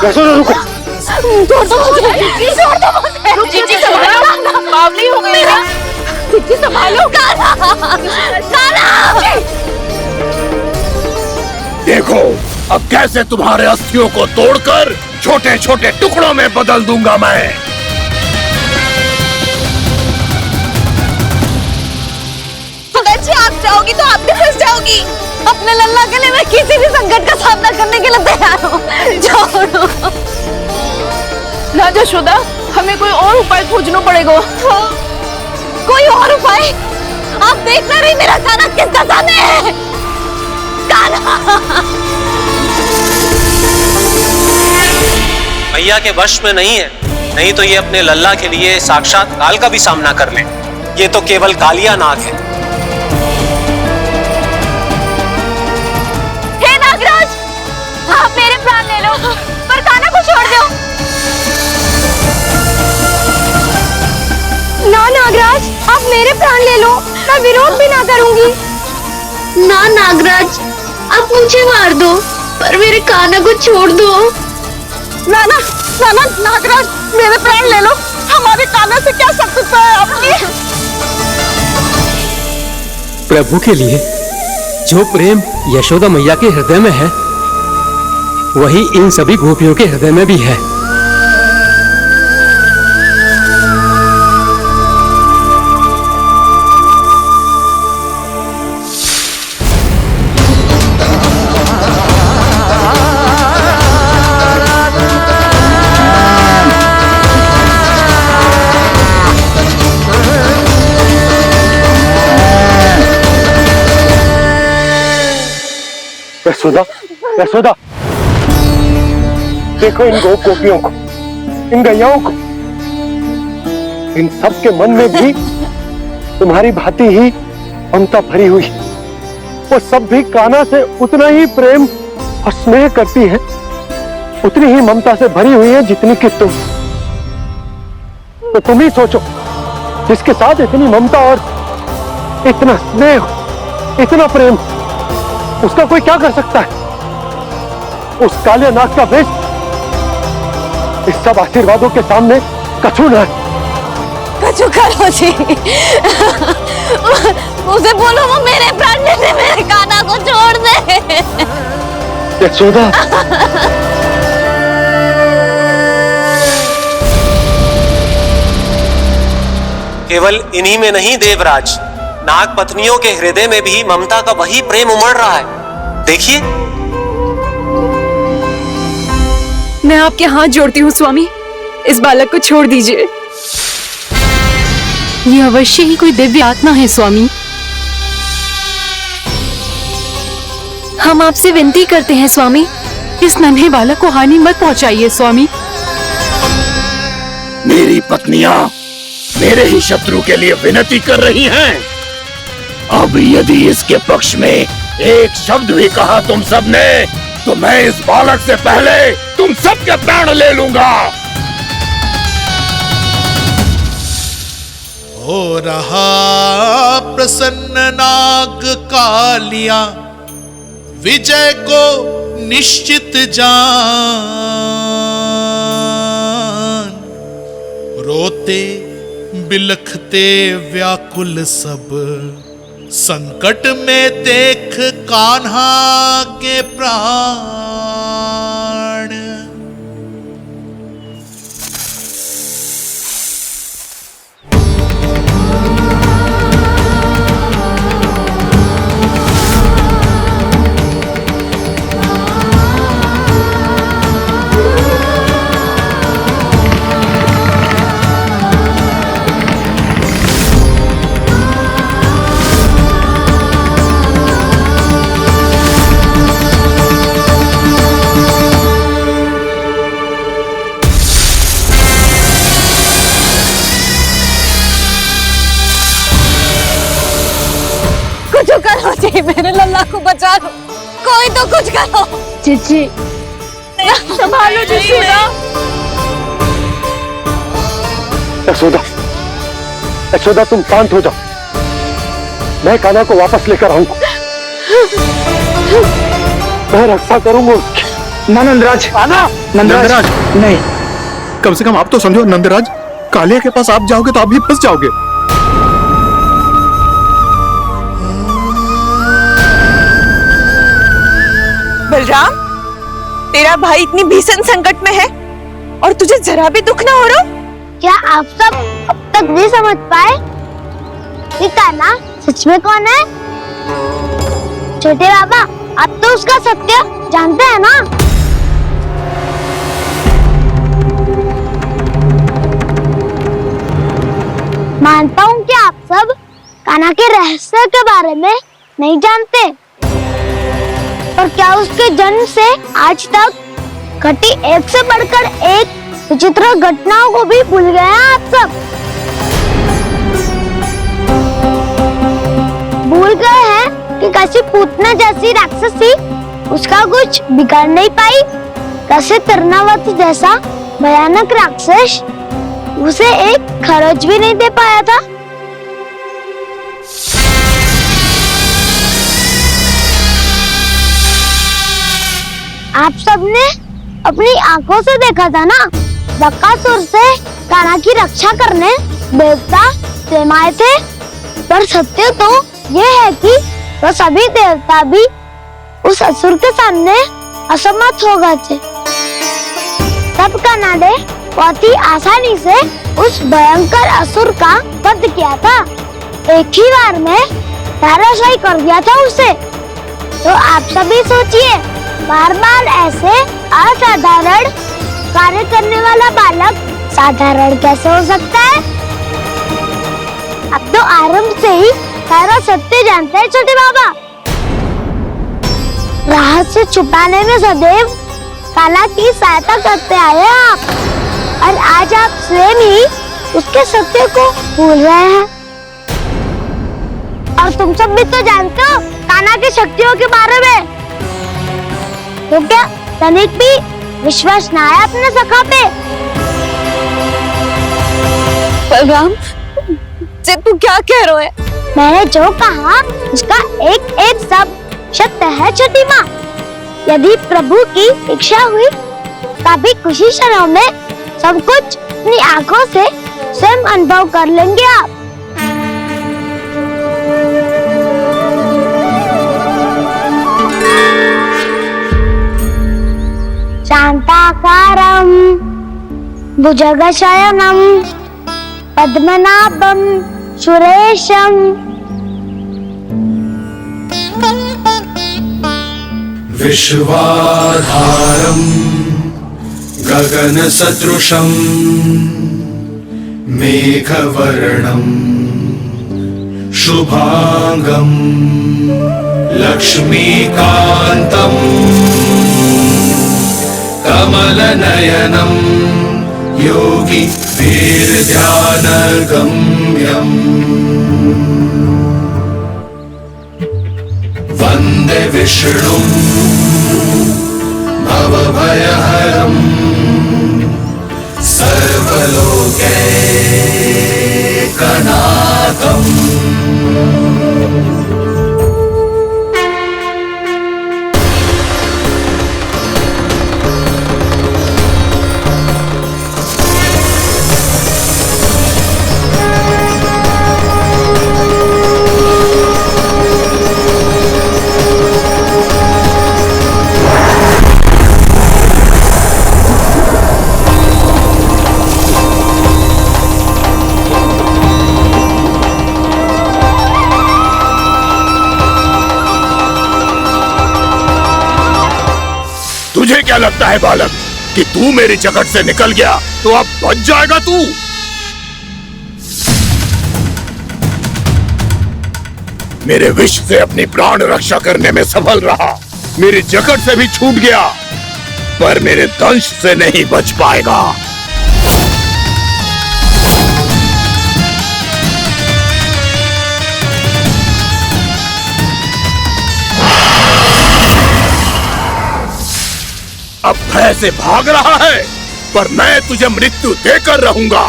यशोदा रुको। छोड़ दो मुझे, छोड़ दो मुझे। रुक जीजी, संभालो, बावली हो गई है। जीजी संभालो। कान्हा, कान्हा। देखो अब कैसे तुम्हारे अस्थियों को तोड़कर छोटे छोटे टुकड़ों में बदल दूंगा मैं। जी आप जाओगी तो आप भी फंस जाओगी। अपने लल्ला के लिए मैं किसी भी संकट का सामना करने के लिए तैयार हूँ। छोड़ो ना यशोदा, हमें कोई और उपाय खोजना पड़ेगा। कोई और उपाय? आप देख ना रही मेरा कान्हा किस दशा में है। कान्हा मैया के वश में नहीं है, नहीं तो ये अपने लल्ला के लिए साक्षात काल का भी सामना कर ले। ये तो केवल कालिया नाग है। हे नागराज, आप मेरे प्राण ले लो पर कान्हा को छोड़ दो। ना नागराज, आप मेरे प्राण ले लो, मैं विरोध भी ना करूंगी। ना नागराज, आप मुझे मार दो पर मेरे कान्हा को छोड़ दो। ना ना ना ना नागराज, मेरे प्राण ले लो, हमारे कान्हा से क्या शत्रुता है आपकी? प्रभु के लिए जो प्रेम यशोदा मैया के हृदय में है, वही इन सभी गोपियों के हृदय में भी है। यशोदा, यशोदा, देखो इन गोपियों को, इन गैयाओं को, इन सब के मन में भी तुम्हारी भांति ही ममता भरी हुई। वो सब भी कान्हा से उतना ही प्रेम और स्नेह करती है, उतनी ही ममता से भरी हुई है जितनी कि तुम। तो तुम ही सोचो, जिसके साथ इतनी ममता और इतना स्नेह, इतना प्रेम, उसका कोई क्या कर सकता है? उस काले नाग का वेश इस सब आशीर्वादों के सामने कछु न है। कछु करो जी, उसे बोलो वो मेरे प्राण ले ले, मेरे कान्हा को छोड़ दे। यशोदा, केवल इन्हीं में नहीं देवराज, नाग पत्नियों के हृदय में भी ममता का वही प्रेम उमड़ रहा है। देखिए। मैं आपके हाथ जोड़ती हूँ स्वामी, इस बालक को छोड़ दीजिए। ये अवश्य ही कोई दिव्य आत्मा है स्वामी। हम आपसे विनती करते हैं स्वामी, इस नन्हे बालक को हानि मत पहुंचाइए स्वामी। मेरी पत्नियां मेरे ही शत्रु के लिए विनती कर रही हैं। अब यदि इसके पक्ष में एक शब्द भी कहा तुम सबने, तो मैं इस बालक से पहले तुम सबके प्राण ले लूंगा। हो रहा प्रसन्न नाग कालिया, विजय को निश्चित जान। रोते बिलखते व्याकुल सब, संकट में देख कान्हा के प्राण। जी, मेरे लल्ला को बचा लो, कोई तो कुछ करो। जीजी संभालो यशोदा। यशोदा, यशोदा तुम शांत हो जाओ, मैं कान्हा को वापस लेकर आऊंगा। मैं रक्षा करूंगा उसकी। ना नंदराज, नंदराज नहीं। कम से कम आप तो समझो नंदराज, कालिया के पास आप जाओगे तो आप भी फंस जाओगे। बलराम, तेरा भाई इतनी भीषण संकट में है और तुझे जरा भी दुख ना हो रहा? क्या आप सब अब तक नहीं समझ पाए कि कान्हा सच में कौन है? छोटे बाबा, आप तो उसका सत्य जानते हैं ना? मानता हूँ कि आप सब कान्हा के रहस्य के बारे में नहीं जानते, पर क्या उसके जन्म से आज तक घटी एक से बढ़कर एक विचित्र घटनाओं को भी भूल गए हैं आप सब? भूल गए हैं कि कैसी पूतना जैसी राक्षसी उसका कुछ बिगाड़ नहीं पाई, कैसे तरनावती जैसा भयानक राक्षस उसे एक खरोच भी नहीं दे पाया था। आप सबने अपनी आंखों से देखा था ना, बकासुर से कान्हा की रक्षा करने देवता स्वयं आए थे, पर सत्य तो ये है कि वो सभी देवता भी उस असुर के सामने असमर्थ हो गए थे। तब कान्हा ने बहुत ही आसानी से उस भयंकर असुर का वध किया था, एक ही बार में धराशायी कर दिया था उसे। तो आप सभी सोचिए, बार बार ऐसे असाधारण कार्य करने वाला बालक साधारण कैसे हो सकता है? अब तो आरंभ से ही सारा सत्य जानते हैं छोटे बाबा। रहस्य छुपाने में सदैव कान्हा की सहायता करते आए हैं आप, और आज आप स्वयं ही उसके सत्य को भूल रहे हैं। और तुम सब भी तो जानते हो कान्हा की शक्तियों के बारे में, तो क्या तनिक भी विश्वास न आया अपने सखा पे? बलराम, जे तू क्या कह रहा है? मैंने जो कहा उसका एक एक शब्द सत्य है छोटी माँ। यदि प्रभु की इच्छा हुई तभी कुछ ही क्षणों में सब कुछ अपनी आंखों से स्वयं अनुभव कर लेंगे आप। शांताकारं भुजगशयनं पद्मनाभं सुरेशं विश्वाधारं गगनसदृशं मेघवर्णं शुभांगं लक्ष्मीकान्तं कमलनयनं योगी वीरध्यानगम्यम् वन्दे विष्णुं भवभयहरं सर्वलोकैकनाथम्। तुझे क्या लगता है बालक कि तू मेरी जगत से निकल गया तो अब बच जाएगा तू? मेरे विष से अपनी प्राण रक्षा करने में सफल रहा, मेरी जगत से भी छूट गया, पर मेरे दंश से नहीं बच पाएगा। अब भय से भाग रहा है, पर मैं तुझे मृत्यु देकर रहूंगा।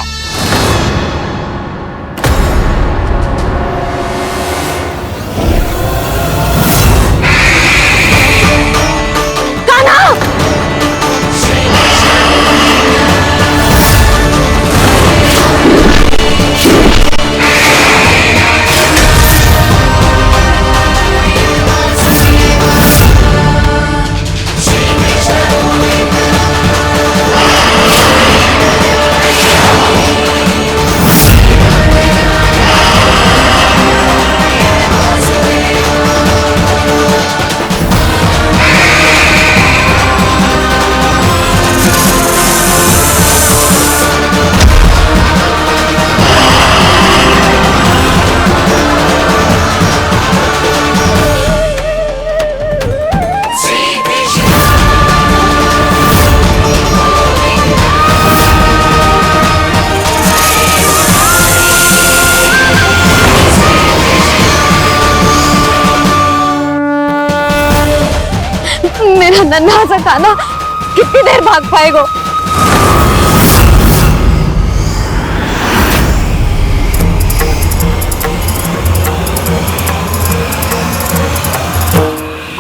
कान्हा! मेरा नन्हा सा कान्हा कितनी देर भाग पाएगा?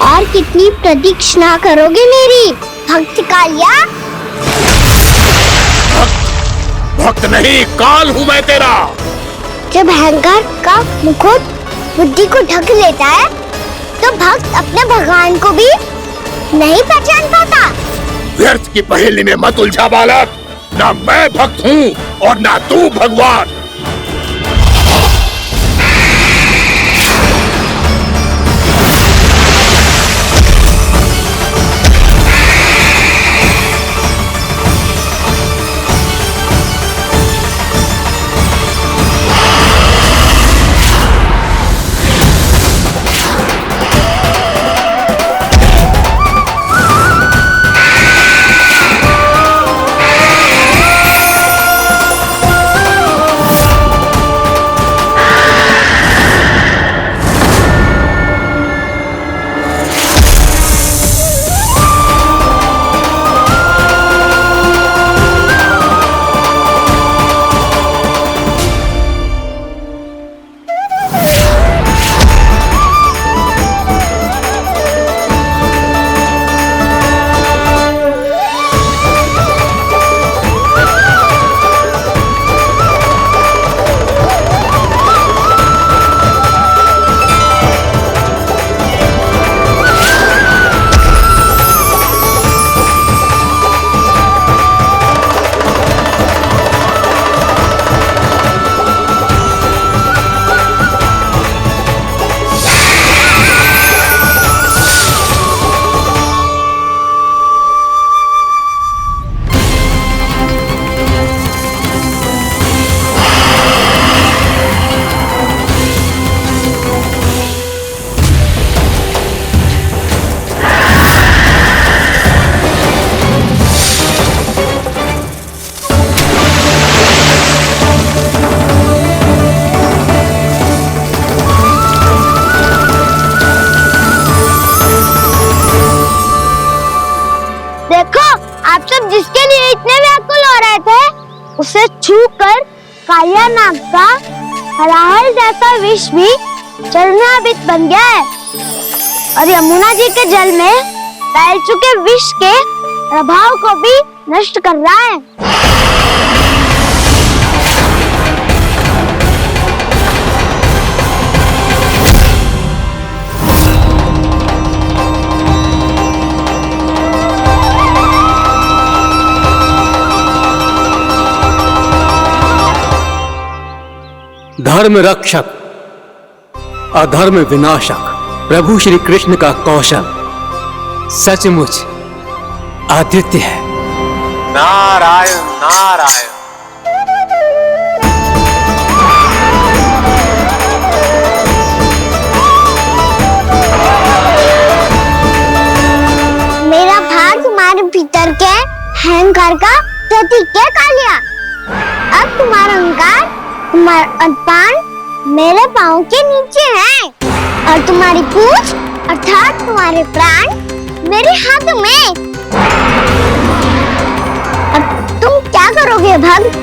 और कितनी प्रतीक्षा करोगे मेरी भक्त कालिया? भक्त नहीं, काल हूँ मैं तेरा। जब अहंकार का मुकुट बुद्धि को ढक लेता है तो भक्त अपने भगवान को भी नहीं पहचान पाता। व्यर्थ की पहेली में मत उलझा बालक। ना मैं भक्त हूँ और ना तू भगवान। जिसके लिए इतने व्याकुल हो रहे थे, उसे छूकर कालिया नाग का हलाहल जैसा विष भी चरणामृत बन गया है और यमुना जी के जल में फैल चुके विष के प्रभाव को भी नष्ट कर रहा है। धर्म रक्षक, अधर्म विनाशक प्रभु श्री कृष्ण का कौशल सचमुच अद्वितीय है। नारायण नारायण। मेरा भाग तुम्हारे भीतर के अहंकार का प्रतीक है कालिया। अब तुम्हारा अहंकार, तुम्हारा अनपान मेरे पाँव के नीचे है और तुम्हारी पूंछ अर्थात तुम्हारे प्राण मेरे हाथ में। अब तुम क्या करोगे भक्त?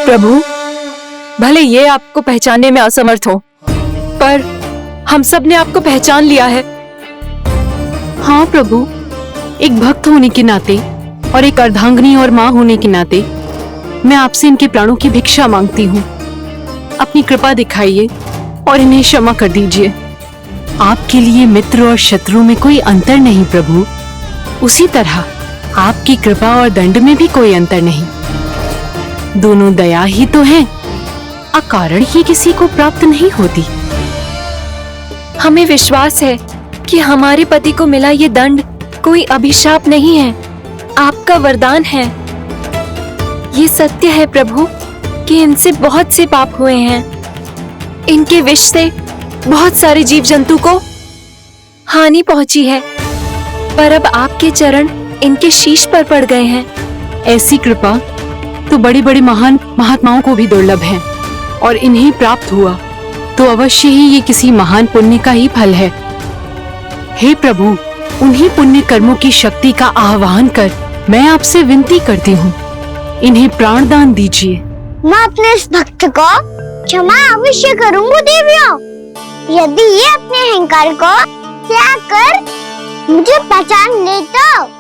प्रभु, भले ये आपको पहचानने में असमर्थ हो, पर हम सब ने आपको पहचान लिया है। हाँ प्रभु, एक भक्त होने के नाते और एक अर्धांगिनी और माँ होने के नाते मैं आपसे इनके प्राणों की भिक्षा मांगती हूँ। अपनी कृपा दिखाइए और इन्हें क्षमा कर दीजिए। आपके लिए मित्र और शत्रु में कोई अंतर नहीं प्रभु, उसी तरह आपकी कृपा और दंड में भी कोई अंतर नहीं। दोनों दया ही तो हैं, अकारण ही किसी को प्राप्त नहीं होती। हमें विश्वास है कि हमारे पति को मिला ये दंड कोई अभिशाप नहीं है, आपका वरदान है। ये सत्य है प्रभु कि इनसे बहुत से पाप हुए हैं। इनके विष से बहुत सारे जीव जंतु को हानि पहुंची है, पर अब आपके चरण इनके शीश पर पड़ गए हैं। ऐसी कृपा तो बड़े बड़े महान महात्माओं को भी दुर्लभ है, और इन्हें प्राप्त हुआ तो अवश्य ही ये किसी महान पुण्य का ही फल है। हे प्रभु, उन्हीं पुण्य कर्मों की शक्ति का आह्वान कर मैं आपसे विनती करती हूँ, इन्हें प्राण दान दीजिए। मैं अपने इस भक्त को क्षमा अवश्य करूंगा देवियों, यदि ये अपने अहंकार को त्याग कर मुझे पहचान ले तो।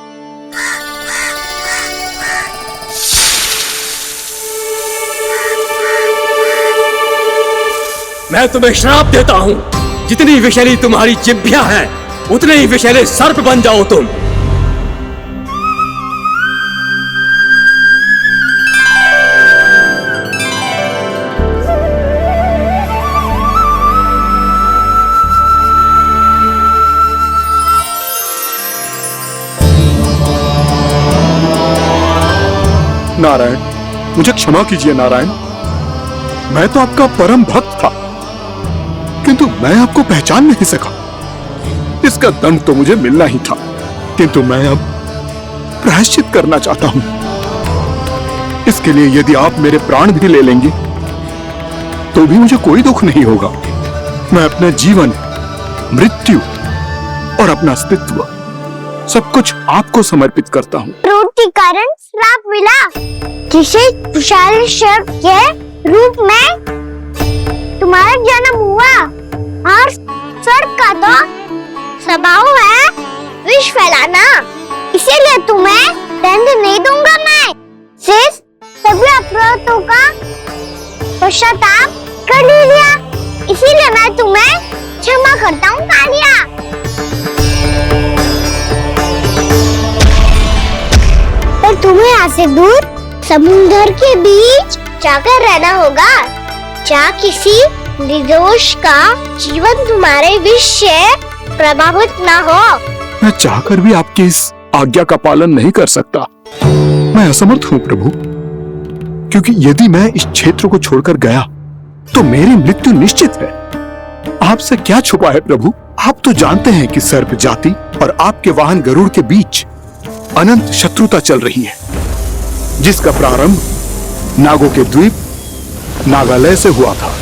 मैं तुम्हें श्राप देता हूँ, जितनी विषैली तुम्हारी जिह्वा है उतने ही विषैले सर्प बन जाओ तुम। नारायण, मुझे क्षमा कीजिए नारायण। मैं तो आपका परम भक्त था, किंतु मैं आपको पहचान नहीं सका। इसका दंड तो मुझे मिलना ही था, किंतु मैं अब प्रायश्चित करना चाहता हूं। इसके लिए यदि आप मेरे प्राण भी ले लेंगे तो भी मुझे कोई दुख नहीं होगा। मैं अपना जीवन, मृत्यु और अपना अस्तित्व सब कुछ आपको समर्पित करता हूँ। क्रोध के कारण श्राप मिला, जिसे विशाल सर्प के रूप में तुम्हारा जन्म हुआ, और सर्प का तो स्वभाव है विष फैलाना, इसीलिए तुम्हें दंड नहीं दूंगा। मैं शेष सभी अपराधों का पश्चाताप कर लिया, इसीलिए मैं तुम्हें क्षमा करता हूँ कालिया। पर तुम्हें यहाँ से दूर समुद्र के बीच जाकर रहना होगा, जहाँ किसी निर्दोष का जीवन तुम्हारे विष से प्रभावित ना हो। मैं चाहकर भी आपकी इस आज्ञा का पालन नहीं कर सकता। मैं असमर्थ हूँ प्रभु, क्योंकि यदि मैं इस क्षेत्र को छोड़कर गया तो मेरी मृत्यु निश्चित है। आपसे क्या छुपा है प्रभु? आप तो जानते हैं कि सर्प जाति और आपके वाहन गरुड़ के बीच अनंत शत्रुता चल रही है, जिसका प्रारंभ नागों के द्वीप नागालय से हुआ था।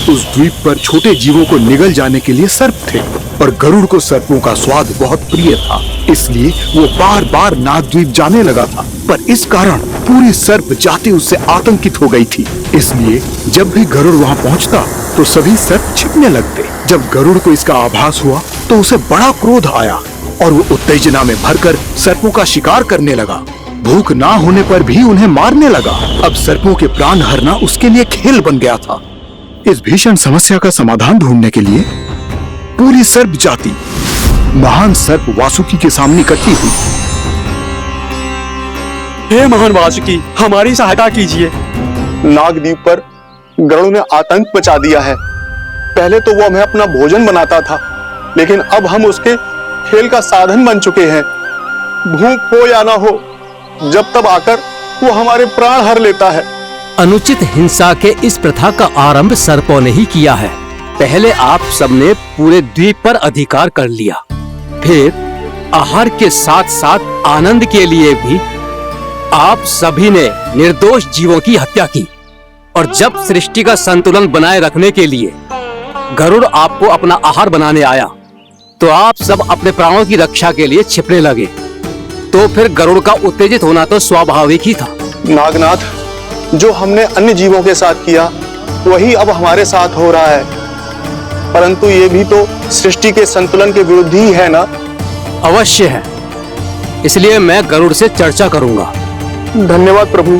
उस द्वीप पर छोटे जीवों को निगल जाने के लिए सर्प थे, और गरुड़ को सर्पों का स्वाद बहुत प्रिय था, इसलिए वो बार बार नागद्वीप जाने लगा था। पर इस कारण पूरी सर्प जाति उससे आतंकित हो गई थी, इसलिए जब भी गरुड़ वहां पहुंचता तो सभी सर्प छिपने लगते। जब गरुड़ को इसका आभास हुआ तो उसे बड़ा क्रोध आया, और वो उत्तेजना में भरकर सर्पों का शिकार करने लगा। भूख ना होने पर भी उन्हें मारने लगा। अब सर्पों के प्राण हरना उसके लिए खेल बन गया था। इस भीषण समस्या का समाधान ढूंढने के लिए पूरी सर्प जाति महान सर्प वासुकी के सामने इकट्ठी हुई। हे महान वासुकी, हमारी सहायता कीजिए। नागद्वीप पर गरुड़ ने आतंक मचा दिया है। पहले तो वो हमें अपना भोजन बनाता था, लेकिन अब हम उसके खेल का साधन बन चुके हैं। भूख हो या ना हो, जब तब आकर वो हमारे प्राण हर लेता है। अनुचित हिंसा के इस प्रथा का आरंभ सर्पों ने ही किया है। पहले आप सबने पूरे द्वीप पर अधिकार कर लिया, फिर आहार के साथ साथ आनंद के लिए भी आप सभी ने निर्दोष जीवों की हत्या की। और जब सृष्टि का संतुलन बनाए रखने के लिए गरुड़ आपको अपना आहार बनाने आया, तो आप सब अपने प्राणों की रक्षा के लिए छिपने लगे। तो फिर गरुड़ का उत्तेजित होना तो स्वाभाविक ही था। नागनाथ, जो हमने अन्य जीवों के साथ किया वही अब हमारे साथ हो रहा है, परंतु ये भी तो सृष्टि के संतुलन के विरुद्ध ही है ना? अवश्य है, इसलिए मैं गरुड़ से चर्चा करूंगा। धन्यवाद प्रभु।